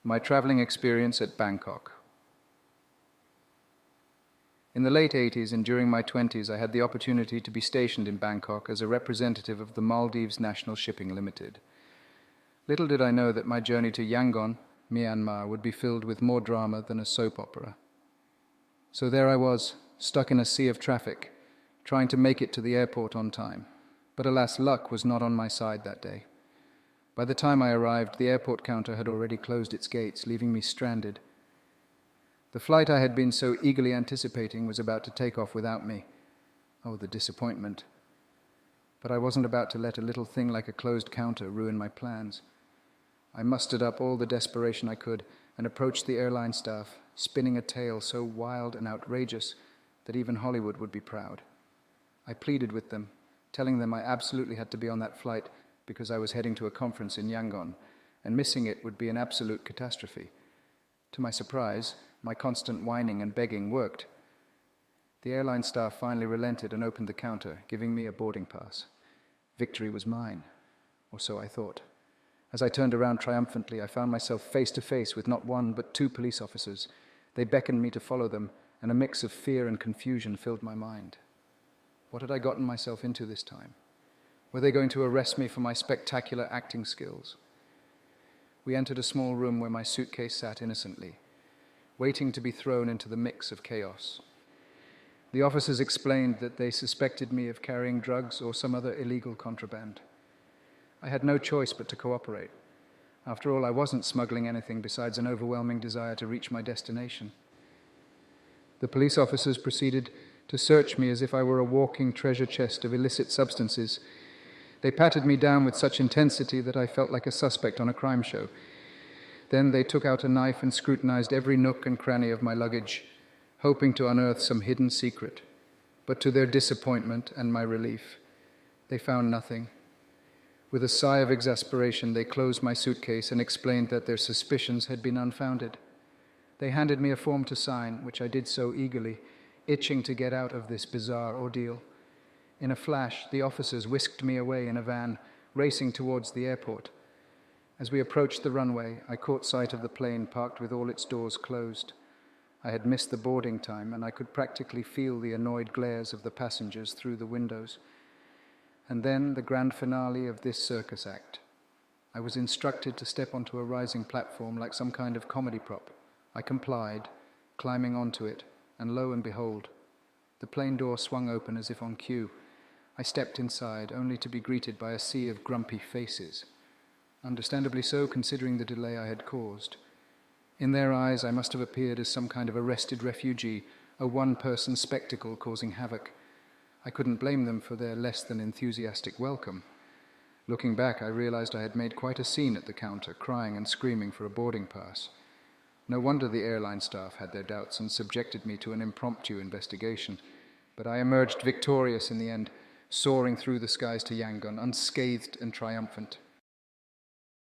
My traveling experience at Bangkok. In the late 80s and during my 20s, I had the opportunity to be stationed in Bangkok as a representative of the Maldives National Shipping Limited. Little did I know that my journey to Yangon, Myanmar, would be filled with more drama than a soap opera. So there I was, stuck in a sea of traffic, trying to make it to the airport on time. But alas, luck was not on my side that day. By the time I arrived, the airport counter had already closed its gates, leaving me stranded. The flight I had been so eagerly anticipating was about to take off without me. Oh, the disappointment. But I wasn't about to let a little thing like a closed counter ruin my plans. I mustered up all the desperation I could and approached the airline staff, spinning a tale so wild and outrageous that even Hollywood would be proud. I pleaded with them, telling them I absolutely had to be on that flight because I was heading to a conference in Yangon, and missing it would be an absolute catastrophe. To my surprise, my constant whining and begging worked. The airline staff finally relented and opened the counter, giving me a boarding pass. Victory was mine, or so I thought. As I turned around triumphantly, I found myself face to face with not one but two police officers. They beckoned me to follow them, and a mix of fear and confusion filled my mind. What had I gotten myself into this time? Were they going to arrest me for my spectacular acting skills? We entered a small room where my suitcase sat innocently, waiting to be thrown into the mix of chaos. The officers explained that they suspected me of carrying drugs or some other illegal contraband. I had no choice but to cooperate. After all, I wasn't smuggling anything besides an overwhelming desire to reach my destination. The police officers proceeded to search me as if I were a walking treasure chest of illicit substances. They patted me down with such intensity that I felt like a suspect on a crime show. Then they took out a knife and scrutinized every nook and cranny of my luggage, hoping to unearth some hidden secret. But to their disappointment and my relief, they found nothing. With a sigh of exasperation, they closed my suitcase and explained that their suspicions had been unfounded. They handed me a form to sign, which I did so eagerly, itching to get out of this bizarre ordeal. In a flash, the officers whisked me away in a van, racing towards the airport. As we approached the runway, I caught sight of the plane parked with all its doors closed. I had missed the boarding time, and I could practically feel the annoyed glares of the passengers through the windows. And then the grand finale of this circus act. I was instructed to step onto a rising platform like some kind of comedy prop. I complied, climbing onto it, and lo and behold, the plane door swung open as if on cue. I stepped inside, only to be greeted by a sea of grumpy faces. Understandably so, considering the delay I had caused. In their eyes, I must have appeared as some kind of arrested refugee, a one-person spectacle causing havoc. I couldn't blame them for their less than enthusiastic welcome. Looking back, I realized I had made quite a scene at the counter, crying and screaming for a boarding pass. No wonder the airline staff had their doubts and subjected me to an impromptu investigation. But I emerged victorious in the end, soaring through the skies to Yangon, unscathed and triumphant.